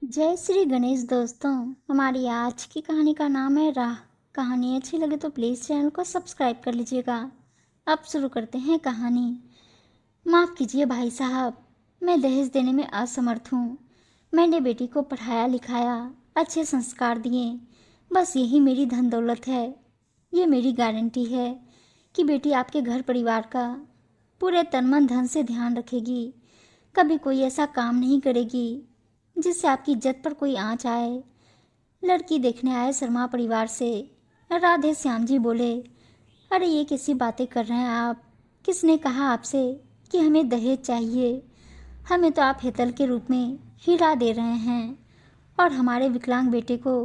जय श्री गणेश दोस्तों। हमारी आज की कहानी का नाम है राह। कहानी अच्छी लगे तो प्लीज़ चैनल को सब्सक्राइब कर लीजिएगा। अब शुरू करते हैं कहानी। माफ़ कीजिए भाई साहब, मैं दहेज देने में असमर्थ हूँ। मैंने बेटी को पढ़ाया लिखाया, अच्छे संस्कार दिए, बस यही मेरी धन दौलत है। ये मेरी गारंटी है कि बेटी आपके घर परिवार का पूरे तन मन धन से ध्यान रखेगी। कभी कोई ऐसा काम नहीं करेगी जिससे आपकी इज्जत पर कोई आँच आए। लड़की देखने आए शर्मा परिवार से राधे श्याम जी बोले, अरे ये कैसी बातें कर रहे हैं आप? किसने कहा आपसे कि हमें दहेज चाहिए? हमें तो आप हेतल के रूप में हीरा दे रहे हैं और हमारे विकलांग बेटे को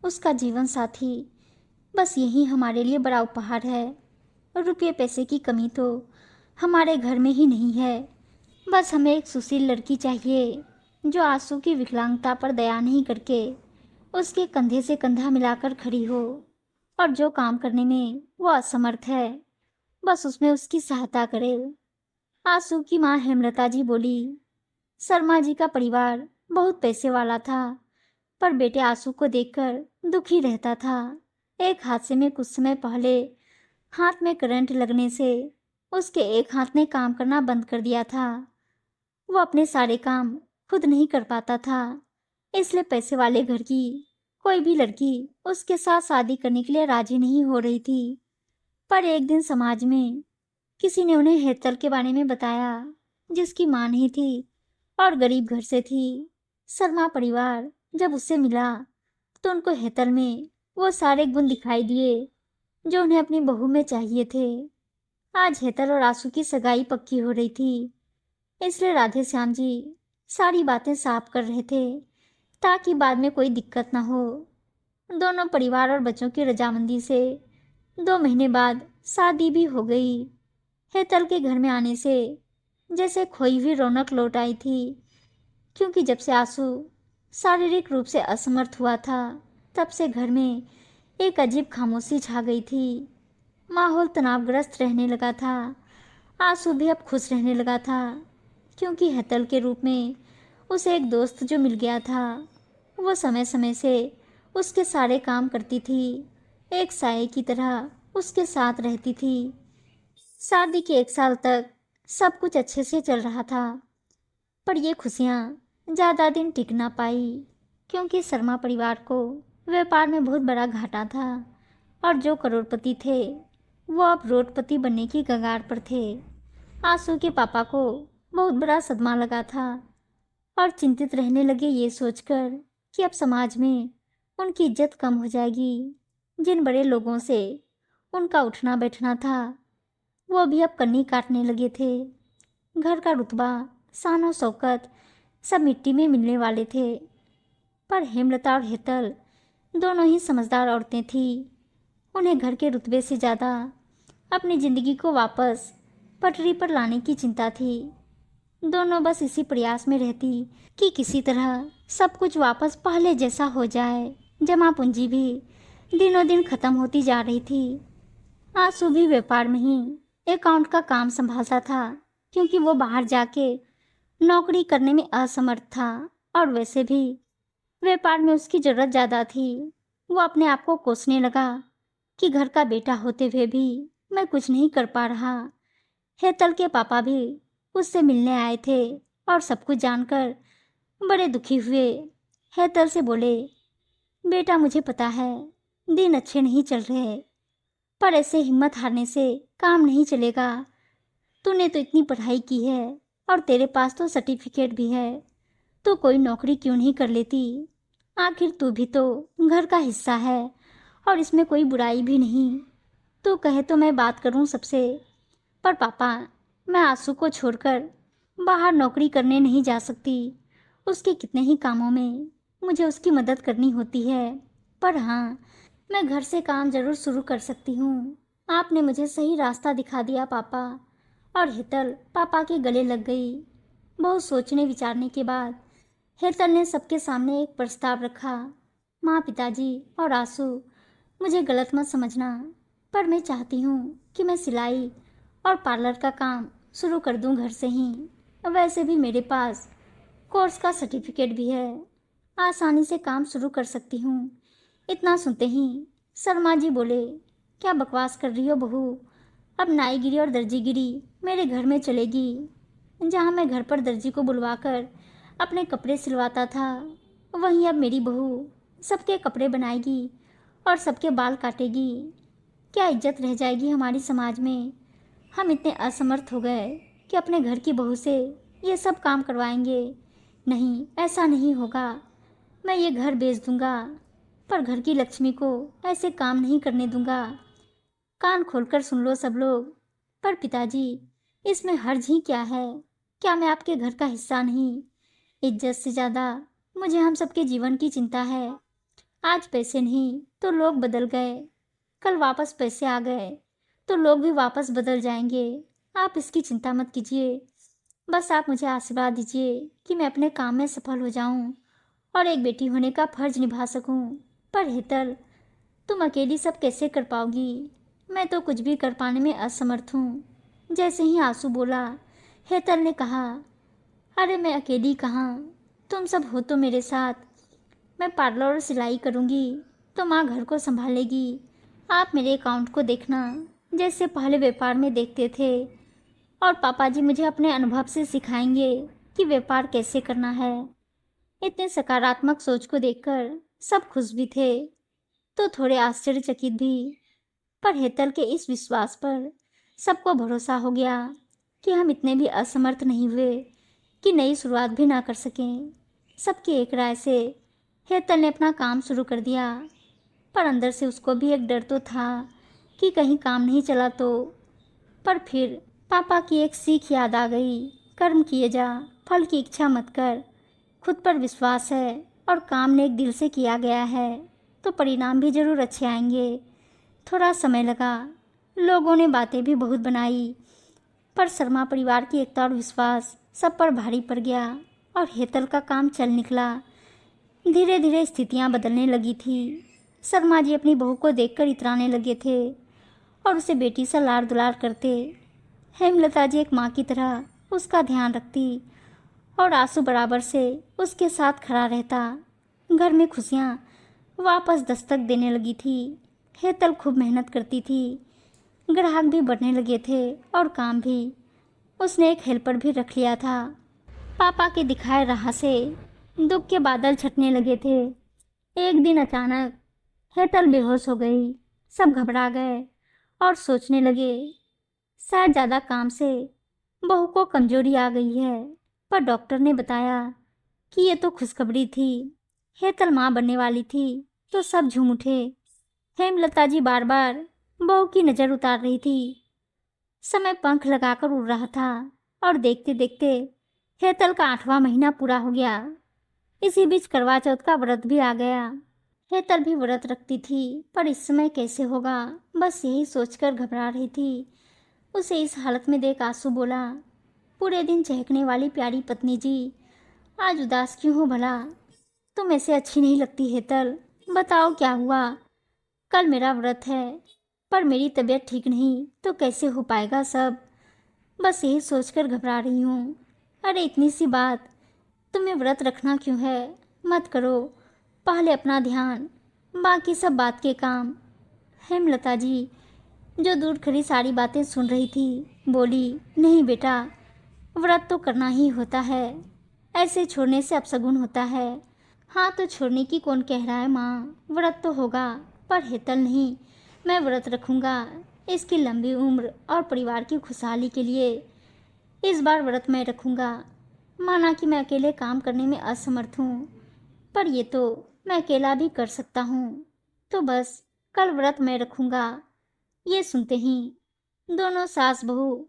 उसका जीवन साथी। बस यही हमारे लिए बड़ा उपहार है। रुपये पैसे की कमी तो हमारे घर में ही नहीं है। बस हमें एक सुशील लड़की चाहिए जो आंसू की विकलांगता पर दया नहीं करके उसके कंधे से कंधा मिलाकर खड़ी हो, और जो काम करने में वो असमर्थ है बस उसमें उसकी सहायता करे। आंसू की माँ हेमलता जी बोली, शर्मा जी का परिवार बहुत पैसे वाला था, पर बेटे आंसू को देखकर दुखी रहता था। एक हादसे में कुछ समय पहले हाथ में करंट लगने से उसके एक हाथ ने काम करना बंद कर दिया था। वो अपने सारे काम खुद नहीं कर पाता था, इसलिए पैसे वाले घर की कोई भी लड़की उसके साथ शादी करने के लिए राजी नहीं हो रही थी। पर एक दिन समाज में किसी ने उन्हें हेतल के बारे में बताया, जिसकी मां नहीं थी और गरीब घर से थी। शर्मा परिवार जब उससे मिला तो उनको हेतल में वो सारे गुण दिखाई दिए जो उन्हें अपनी बहू में चाहिए थे। आज हेतल और आंसू की सगाई पक्की हो रही थी, इसलिए राधे श्याम जी सारी बातें साफ कर रहे थे ताकि बाद में कोई दिक्कत ना हो। दोनों परिवार और बच्चों की रजामंदी से 2 महीने बाद शादी भी हो गई। हेतल के घर में आने से जैसे खोई हुई रौनक लौट आई थी, क्योंकि जब से आंसू शारीरिक रूप से असमर्थ हुआ था तब से घर में एक अजीब खामोशी छा गई थी। माहौल तनावग्रस्त रहने लगा था। आंसू भी अब खुश रहने लगा था, क्योंकि हेतल के रूप में उसे एक दोस्त जो मिल गया था। वो समय समय से उसके सारे काम करती थी, एक साये की तरह उसके साथ रहती थी। शादी के 1 साल तक सब कुछ अच्छे से चल रहा था, पर ये खुशियाँ ज़्यादा दिन टिक ना पाई, क्योंकि शर्मा परिवार को व्यापार में बहुत बड़ा घाटा था और जो करोड़पति थे वो अब रोडपति बनने की कगार पर थे। आंसू के पापा को बहुत बड़ा सदमा लगा था और चिंतित रहने लगे ये सोचकर कि अब समाज में उनकी इज्जत कम हो जाएगी। जिन बड़े लोगों से उनका उठना बैठना था वो भी अब कन्नी काटने लगे थे। घर का रुतबा, शान और शौकत सब मिट्टी में मिलने वाले थे। पर हेमलता और हेतल दोनों ही समझदार औरतें थीं। उन्हें घर के रुतबे से ज़्यादा अपनी ज़िंदगी को वापस पटरी पर लाने की चिंता थी। दोनों बस इसी प्रयास में रहती कि किसी तरह सब कुछ वापस पहले जैसा हो जाए। जमा पूंजी भी दिनों दिन खत्म होती जा रही थी। आंसू भी व्यापार में ही अकाउंट का काम संभालता था, क्योंकि वो बाहर जाके नौकरी करने में असमर्थ था और वैसे भी व्यापार में उसकी ज़रूरत ज़्यादा थी। वो अपने आप को कोसने लगा कि घर का बेटा होते हुए भी मैं कुछ नहीं कर पा रहा। हेतल के पापा भी उससे मिलने आए थे और सब कुछ जानकर बड़े दुखी हुए। हेतल से बोले, बेटा मुझे पता है दिन अच्छे नहीं चल रहे, पर ऐसे हिम्मत हारने से काम नहीं चलेगा। तूने तो इतनी पढ़ाई की है और तेरे पास तो सर्टिफिकेट भी है, तो कोई नौकरी क्यों नहीं कर लेती? आखिर तू भी तो घर का हिस्सा है और इसमें कोई बुराई भी नहीं। तू कहे तो मैं बात करूं सबसे, पर पापा मैं आंसू को छोड़कर बाहर नौकरी करने नहीं जा सकती। उसके कितने ही कामों में मुझे उसकी मदद करनी होती है। पर हाँ, मैं घर से काम जरूर शुरू कर सकती हूँ। आपने मुझे सही रास्ता दिखा दिया पापा। और हेतल पापा के गले लग गई। बहुत सोचने विचारने के बाद हेतल ने सबके सामने एक प्रस्ताव रखा। माँ, पिताजी और आंसू, मुझे गलत मत समझना, पर मैं चाहती हूँ कि मैं सिलाई और पार्लर का काम शुरू कर दूँ घर से ही। वैसे भी मेरे पास कोर्स का सर्टिफिकेट भी है। आसानी से काम शुरू कर सकती हूँ। इतना सुनते ही शर्मा जी बोले, क्या बकवास कर रही हो बहू? अब नाईगिरी और दर्जीगिरी मेरे घर में चलेगी। जहाँ मैं घर पर दर्जी को बुलवाकर अपने कपड़े सिलवाता था, वहीं अब मेरी बहू सबके कपड़े बनाएगी और सबके बाल काटेगी। क्या इज्जत रह जाएगी हमारी समाज में? हम इतने असमर्थ हो गए कि अपने घर की बहू से ये सब काम करवाएंगे। नहीं, ऐसा नहीं होगा। मैं ये घर बेच दूंगा, पर घर की लक्ष्मी को ऐसे काम नहीं करने दूंगा। कान खोलकर सुन लो सब लोग। पर पिताजी, इसमें हर्ज ही क्या है? क्या मैं आपके घर का हिस्सा नहीं? इज्जत से ज़्यादा मुझे हम सबके जीवन की चिंता है। आज पैसे नहीं तो लोग बदल गए, कल वापस पैसे आ गए तो लोग भी वापस बदल जाएंगे। आप इसकी चिंता मत कीजिए। बस आप मुझे आशीर्वाद दीजिए कि मैं अपने काम में सफल हो जाऊं और एक बेटी होने का फर्ज निभा सकूं। पर हेतल, तुम अकेली सब कैसे कर पाओगी? मैं तो कुछ भी कर पाने में असमर्थ हूँ। जैसे ही आंसू बोला, हेतल ने कहा, अरे मैं अकेली कहाँ, तुम सब हो तो मेरे साथ। मैं पार्लर और सिलाई करूँगी तो माँ घर को संभालेगी। आप मेरे अकाउंट को देखना जैसे पहले व्यापार में देखते थे, और पापा जी मुझे अपने अनुभव से सिखाएंगे कि व्यापार कैसे करना है। इतने सकारात्मक सोच को देखकर सब खुश भी थे तो थोड़े आश्चर्यचकित भी। पर हेतल के इस विश्वास पर सबको भरोसा हो गया कि हम इतने भी असमर्थ नहीं हुए कि नई शुरुआत भी ना कर सकें। सबकी एक राय से हेतल ने अपना काम शुरू कर दिया, पर अंदर से उसको भी एक डर तो था कि कहीं काम नहीं चला तो। पर फिर पापा की एक सीख याद आ गई, कर्म किए जा, फल की इच्छा मत कर। खुद पर विश्वास है और काम नेक दिल से किया गया है तो परिणाम भी जरूर अच्छे आएंगे। थोड़ा समय लगा, लोगों ने बातें भी बहुत बनाई, पर शर्मा परिवार की एकता और विश्वास सब पर भारी पड़ गया और हेतल का काम चल निकला। धीरे धीरे स्थितियां बदलने लगी थी। शर्मा जी अपनी बहू को देखकर इतराने लगे थे और उसे बेटी सा लाड़ दुलार करते। हेमलता जी एक माँ की तरह उसका ध्यान रखती और आंसू बराबर से उसके साथ खड़ा रहता। घर में खुशियाँ वापस दस्तक देने लगी थी। हेतल खूब मेहनत करती थी, ग्राहक भी बढ़ने लगे थे और काम भी। उसने एक हेल्पर भी रख लिया था। पापा के दिखाए राह से दुख के बादल छटने लगे थे। एक दिन अचानक हेतल बेहोश हो गई। सब घबरा गए और सोचने लगे शायद ज़्यादा काम से बहू को कमजोरी आ गई है। पर डॉक्टर ने बताया कि ये तो खुशखबरी थी, हेतल माँ बनने वाली थी। तो सब झूम उठे। हेमलता जी बार बार बहू की नज़र उतार रही थी। समय पंख लगाकर उड़ रहा था और देखते देखते हेतल का 8वां महीना पूरा हो गया। इसी बीच करवा चौथ का व्रत भी आ गया। हेतल भी व्रत रखती थी, पर इस समय कैसे होगा, बस यही सोचकर घबरा रही थी। उसे इस हालत में देख आंसू बोला, पूरे दिन चहकने वाली प्यारी पत्नी जी, आज उदास क्यों हो भला? तुम ऐसे अच्छी नहीं लगती हेतल। बताओ क्या हुआ? कल मेरा व्रत है, पर मेरी तबीयत ठीक नहीं तो कैसे हो पाएगा सब? बस यही सोचकर घबरा रही हूँ। अरे इतनी सी बात, तुम्हें व्रत रखना क्यों है? मत करो, पहले अपना ध्यान, बाकी सब बात के काम। हेमलता जी, जो दूर खड़ी सारी बातें सुन रही थी, बोली, नहीं बेटा, व्रत तो करना ही होता है, ऐसे छोड़ने से अपशगुन होता है। हाँ तो छोड़ने की कौन कह रहा है माँ, व्रत तो होगा। पर हेतल नहीं, मैं व्रत रखूँगा, इसकी लंबी उम्र और परिवार की खुशहाली के लिए। इस बार व्रत मैं रखूँगा। माना कि मैं अकेले काम करने में असमर्थ हूँ, पर ये तो मैं अकेला भी कर सकता हूँ। तो बस कल व्रत मैं रखूँगा। ये सुनते ही दोनों सास बहू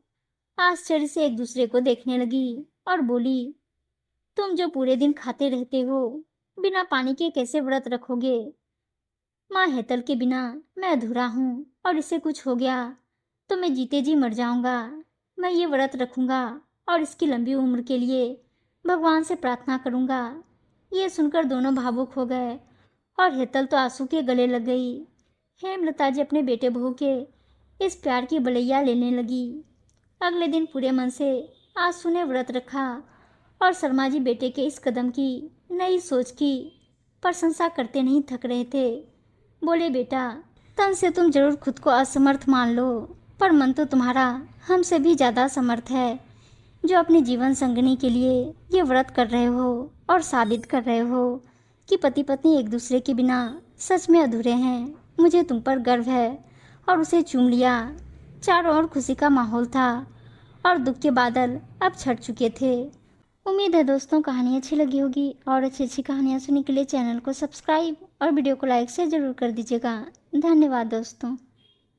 आश्चर्य से एक दूसरे को देखने लगी और बोली, तुम जो पूरे दिन खाते रहते हो, बिना पानी के कैसे व्रत रखोगे? माँ हेतल के बिना मैं अधूरा हूँ और इसे कुछ हो गया तो मैं जीते जी मर जाऊंगा। मैं ये व्रत रखूंगा और इसकी लंबी उम्र के लिए भगवान से प्रार्थना करूंगा। ये सुनकर दोनों भावुक हो गए और हेतल तो आंसू के गले लग गई। हेमलता जी अपने बेटे बहू के इस प्यार की बलैया लेने लगी। अगले दिन पूरे मन से आंसू ने व्रत रखा और शर्मा जी बेटे के इस कदम की नई सोच की प्रशंसा करते नहीं थक रहे थे। बोले, बेटा, तन से तुम जरूर खुद को असमर्थ मान लो, पर मन तो तुम्हारा हमसे भी ज़्यादा समर्थ है। जो अपने जीवन संगनी के लिए ये व्रत कर रहे हो और साबित कर रहे हो कि पति पत्नी एक दूसरे के बिना सच में अधूरे हैं, मुझे तुम पर गर्व है। और उसे चूम लिया। चारों ओर खुशी का माहौल था और दुख के बादल अब छट चुके थे। उम्मीद है दोस्तों कहानी अच्छी लगी होगी, और अच्छी अच्छी कहानियाँ सुनने के लिए चैनल को सब्सक्राइब और वीडियो को लाइक से ज़रूर कर दीजिएगा। धन्यवाद दोस्तों।